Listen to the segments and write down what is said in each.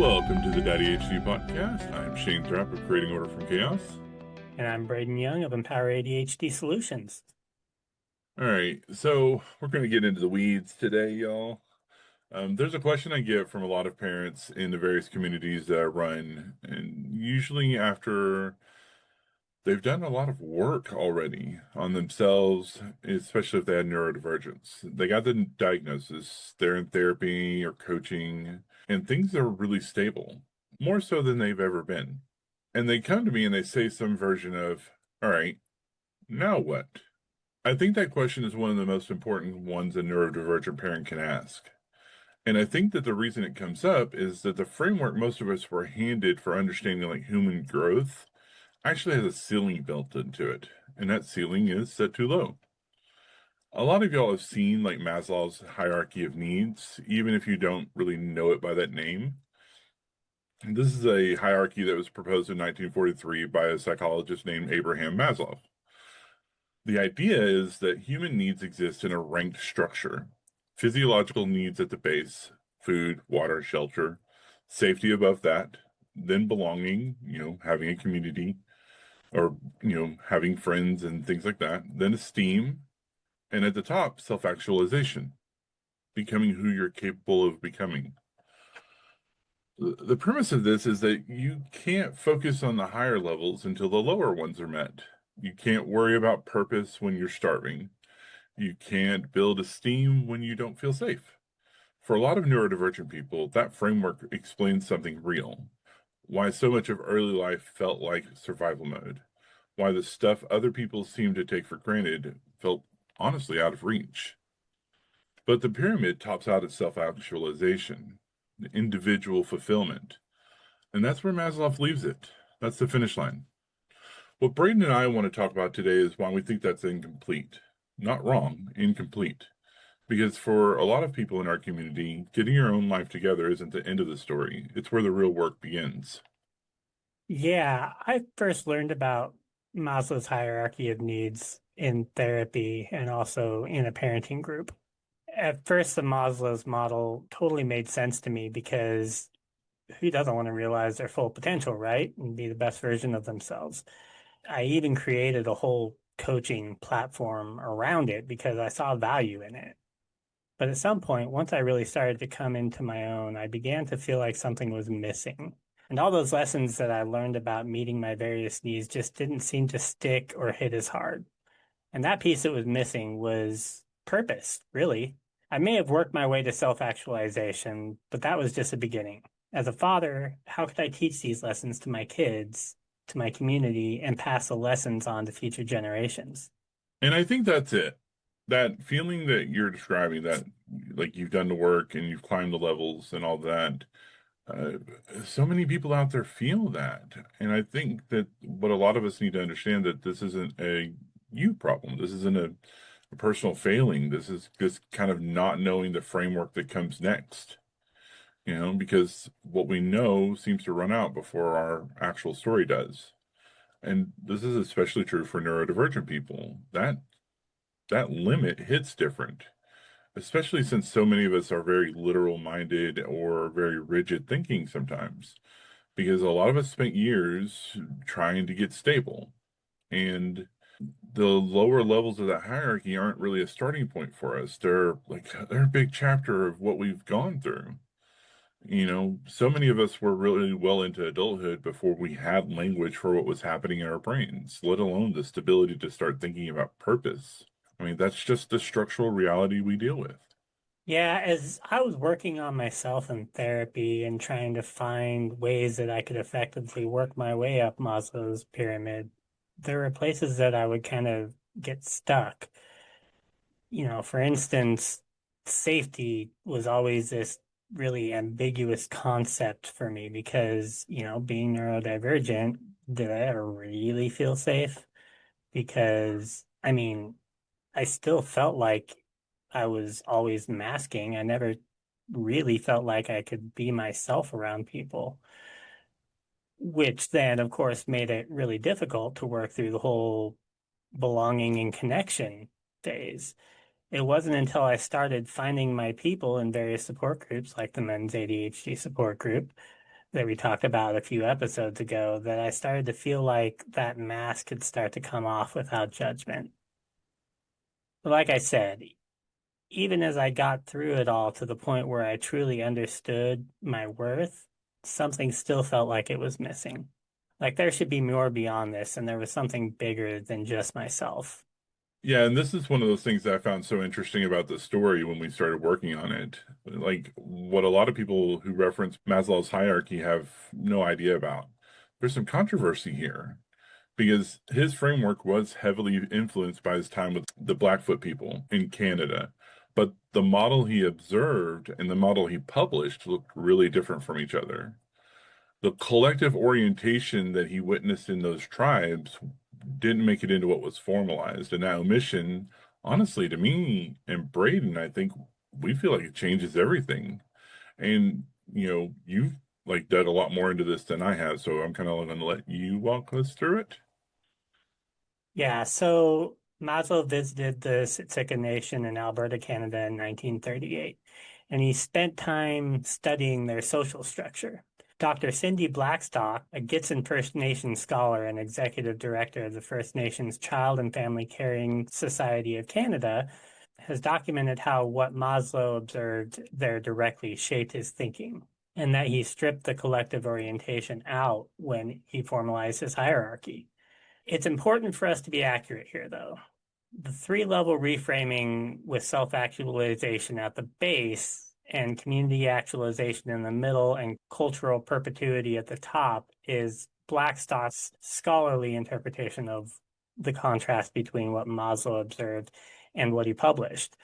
Welcome to the ADHD podcast. I'm Shane Thrapp of Creating Order from Chaos. And I'm Braden Young of Empower ADHD Solutions. All right, so we're going to get into the weeds today, y'all. There's a question I get from a lot of parents in the various communities that I run, and usually after they've done a lot of work already on themselves, especially if they had neurodivergence. They got the diagnosis, they're in therapy or coaching, and things are really stable, more so than they've ever been. And they come to me and they say some version of, all right, now what? I think that question is one of the most important ones a neurodivergent parent can ask. And I think that the reason it comes up is that the framework most of us were handed for understanding like human growth actually has a ceiling built into it. And that ceiling is set too low. A lot of y'all have seen like Maslow's hierarchy of needs, even if you don't really know it by that name. And this is a hierarchy that was proposed in 1943 by a psychologist named Abraham Maslow. The idea is that human needs exist in a ranked structure. Physiological needs at the base, food, water, shelter, safety above that, then belonging, having a community or, having friends and things like that, then esteem, and at the top, self-actualization, becoming who you're capable of becoming. The premise of this is that you can't focus on the higher levels until the lower ones are met. You can't worry about purpose when you're starving. You can't build esteem when you don't feel safe. For a lot of neurodivergent people, that framework explains something real. Why so much of early life felt like survival mode. Why the stuff other people seem to take for granted felt honestly out of reach. But the pyramid tops out at self-actualization, individual fulfillment. And that's where Maslow leaves it. That's the finish line. What Braden and I want to talk about today is why we think that's incomplete. Not wrong, incomplete. Because for a lot of people in our community, getting your own life together isn't the end of the story. It's where the real work begins. Yeah, I first learned about Maslow's hierarchy of needs in therapy and also in a parenting group. At first, the Maslow's model totally made sense to me because who doesn't want to realize their full potential, right? And be the best version of themselves. I even created a whole coaching platform around it because I saw value in it. But at some point, once I really started to come into my own, I began to feel like something was missing. And all those lessons that I learned about meeting my various needs just didn't seem to stick or hit as hard. And that piece that was missing was purpose, really. I may have worked my way to self-actualization, but that was just a beginning. As a father, how could I teach these lessons to my kids, to my community, and pass the lessons on to future generations? And I think that's it. That feeling that you're describing, that like you've done the work and you've climbed the levels and all that, uh, so many people out there feel that. And I think that what a lot of us need to understand that this isn't a you problem. This isn't a personal failing. This is just kind of not knowing the framework that comes next. Because what we know seems to run out before our actual story does. And this is especially true for neurodivergent people. That limit hits different, especially since so many of us are very literal minded or very rigid thinking sometimes, because a lot of us spent years trying to get stable. And the lower levels of that hierarchy aren't really a starting point for us. They're a big chapter of what we've gone through. So many of us were really well into adulthood before we had language for what was happening in our brains, let alone the stability to start thinking about purpose. I mean, that's just the structural reality we deal with. Yeah, as I was working on myself in therapy and trying to find ways that I could effectively work my way up Maslow's pyramid, there were places that I would kind of get stuck. For instance, safety was always this really ambiguous concept for me because, being neurodivergent, did I ever really feel safe? Because, I mean, I still felt like I was always masking. I never really felt like I could be myself around people, which then, of course, made it really difficult to work through the whole belonging and connection phase. It wasn't until I started finding my people in various support groups, like the men's ADHD support group, that we talked about a few episodes ago that I started to feel like that mask could start to come off without judgment. But like I said, even as I got through it all to the point where I truly understood my worth, something still felt like it was missing. Like there should be more beyond this, and there was something bigger than just myself. Yeah, and this is one of those things that I found so interesting about the story when we started working on it. Like what a lot of people who reference Maslow's hierarchy have no idea about. There's some controversy here because his framework was heavily influenced by his time with the Blackfoot people in Canada. But the model he observed and the model he published looked really different from each other. The collective orientation that he witnessed in those tribes didn't make it into what was formalized. And that omission, honestly, to me and Braden, I think we feel like it changes everything. And, you've like dug a lot more into this than I have, so I'm kind of going to let you walk us through it. Yeah, so Maslow visited the Siksika Nation in Alberta, Canada in 1938, and he spent time studying their social structure. Dr. Cindy Blackstock, a Gitxsan First Nation scholar and executive director of the First Nations Child and Family Caring Society of Canada, has documented how what Maslow observed there directly shaped his thinking, and that he stripped the collective orientation out when he formalized his hierarchy. It's important for us to be accurate here, though. The three-level reframing with self-actualization at the base and community actualization in the middle and cultural perpetuity at the top is Blackstock's scholarly interpretation of the contrast between what Maslow observed and what he published.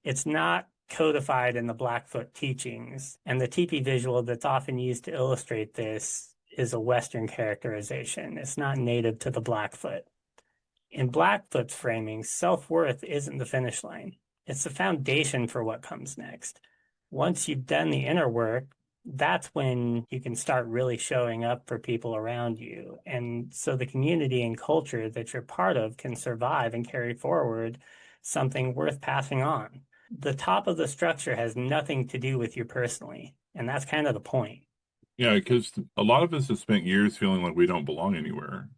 It's not codified in the Blackfoot teachings, and the teepee visual that's often used to illustrate this is a Western characterization. It's not native to the Blackfoot. In Blackfoot's framing, self-worth isn't the finish line. It's the foundation for what comes next. Once you've done the inner work, that's when you can start really showing up for people around you. And so the community and culture that you're part of can survive and carry forward something worth passing on. The top of the structure has nothing to do with you personally. And that's kind of the point. Yeah, because a lot of us have spent years feeling like we don't belong anywhere.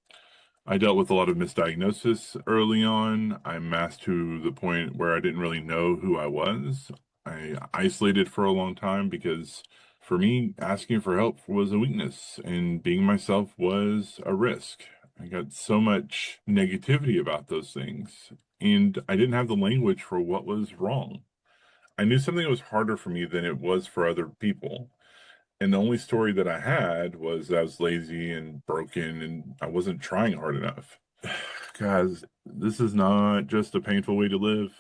I dealt with a lot of misdiagnosis early on. I masked to the point where I didn't really know who I was. I isolated for a long time because for me, asking for help was a weakness and being myself was a risk. I got so much negativity about those things, and I didn't have the language for what was wrong. I knew something was harder for me than it was for other people. And the only story that I had was I was lazy and broken and I wasn't trying hard enough. Guys, this is not just a painful way to live.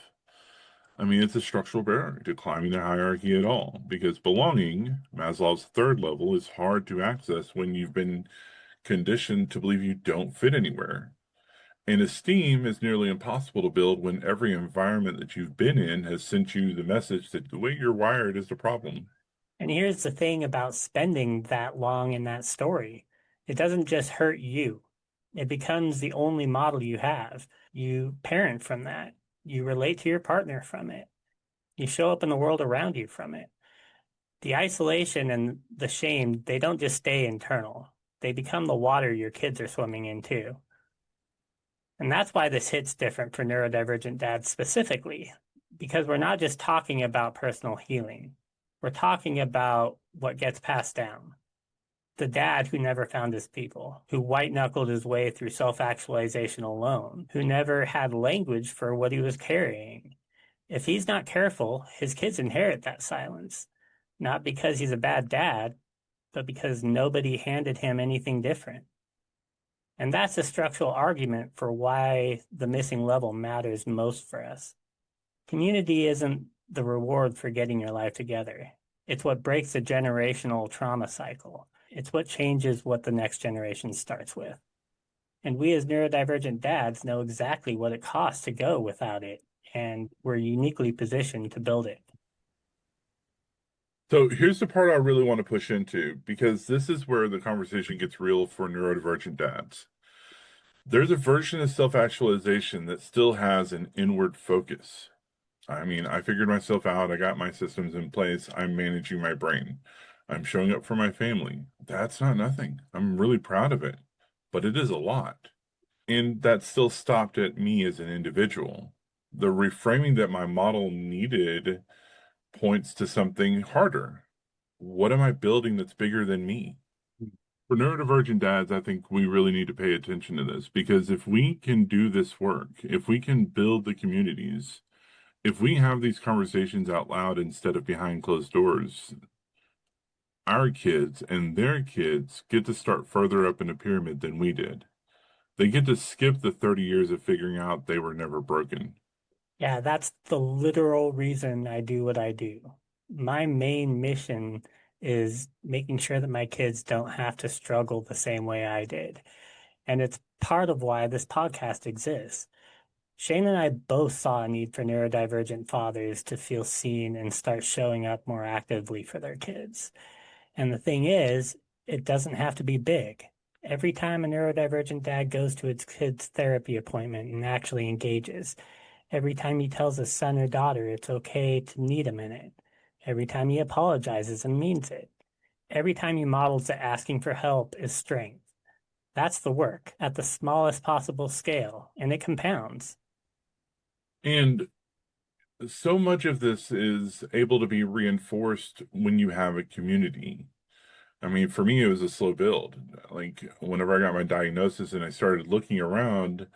I mean, it's a structural barrier to climbing the hierarchy at all because belonging, Maslow's third level, is hard to access when you've been conditioned to believe you don't fit anywhere. And esteem is nearly impossible to build when every environment that you've been in has sent you the message that the way you're wired is the problem. And here's the thing about spending that long in that story. It doesn't just hurt you. It becomes the only model you have. You parent from that. You relate to your partner from it. You show up in the world around you from it. The isolation and the shame, they don't just stay internal. They become the water your kids are swimming in too. And that's why this hits different for neurodivergent dads specifically, because we're not just talking about personal healing. We're talking about what gets passed down. The dad who never found his people, who white knuckled his way through self actualization alone, who never had language for what he was carrying. If he's not careful, his kids inherit that silence, not because he's a bad dad, but because nobody handed him anything different. And that's a structural argument for why the missing level matters most for us. Community isn't the reward for getting your life together. It's what breaks the generational trauma cycle. It's what changes what the next generation starts with. And we as neurodivergent dads know exactly what it costs to go without it, and we're uniquely positioned to build it. So here's the part I really want to push into because this is where the conversation gets real for neurodivergent dads. There's a version of self-actualization that still has an inward focus. I mean, I figured myself out. I got my systems in place. I'm managing my brain. I'm showing up for my family. That's not nothing. I'm really proud of it, but it is a lot. And that still stopped at me as an individual. The reframing that my model needed points to something harder. What am I building that's bigger than me? For neurodivergent dads, I think we really need to pay attention to this because if we can do this work, if we can build the communities, if we have these conversations out loud instead of behind closed doors, our kids and their kids get to start further up in the pyramid than we did. They get to skip the 30 years of figuring out they were never broken. Yeah, that's the literal reason I do what I do. My main mission is making sure that my kids don't have to struggle the same way I did. And it's part of why this podcast exists. Shane and I both saw a need for neurodivergent fathers to feel seen and start showing up more actively for their kids. And the thing is, it doesn't have to be big. Every time a neurodivergent dad goes to his kid's therapy appointment and actually engages, every time he tells his son or daughter it's okay to need a minute, every time he apologizes and means it, every time he models that asking for help is strength. That's the work at the smallest possible scale, and it compounds. And so much of this is able to be reinforced when you have a community. I mean, for me, it was a slow build. Like, whenever I got my diagnosis and I started looking around,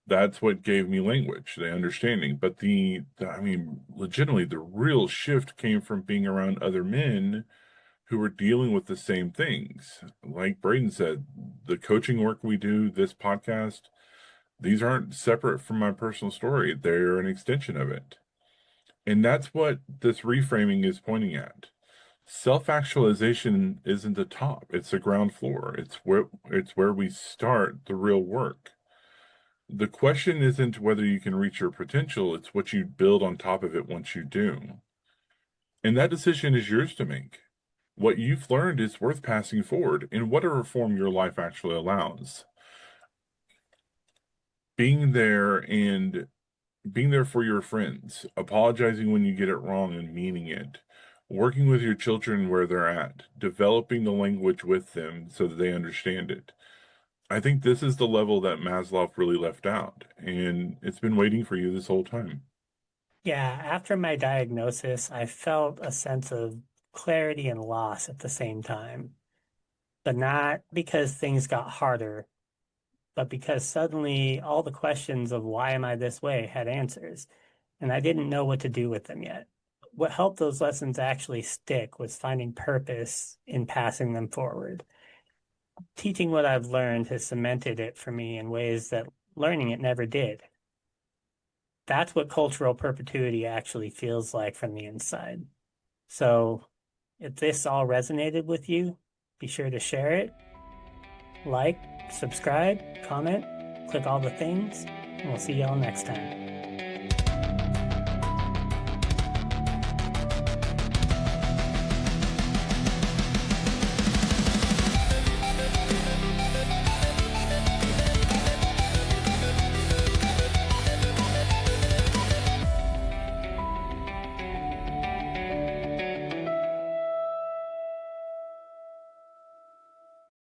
that's what gave me language, the understanding. But I mean, legitimately, the real shift came from being around other men who were dealing with the same things. Like Braden said, the coaching work we do, this podcast, these aren't separate from my personal story. They're an extension of it. And that's what this reframing is pointing at. Self-actualization isn't the top, it's the ground floor. It's where we start the real work. The question isn't whether you can reach your potential, it's what you build on top of it once you do. And that decision is yours to make. What you've learned is worth passing forward in whatever form your life actually allows. Being there and being there for your friends, apologizing when you get it wrong and meaning it, working with your children where they're at, developing the language with them so that they understand it. I think this is the level that Maslow really left out, and it's been waiting for you this whole time. Yeah, after my diagnosis, I felt a sense of clarity and loss at the same time, but not because things got harder, but because suddenly all the questions of why am I this way had answers, and I didn't know what to do with them yet. What helped those lessons actually stick was finding purpose in passing them forward. Teaching what I've learned has cemented it for me in ways that learning it never did. That's what cultural perpetuity actually feels like from the inside. So if this all resonated with you, be sure to share it, like, subscribe, comment, click all the things, and we'll see y'all next time.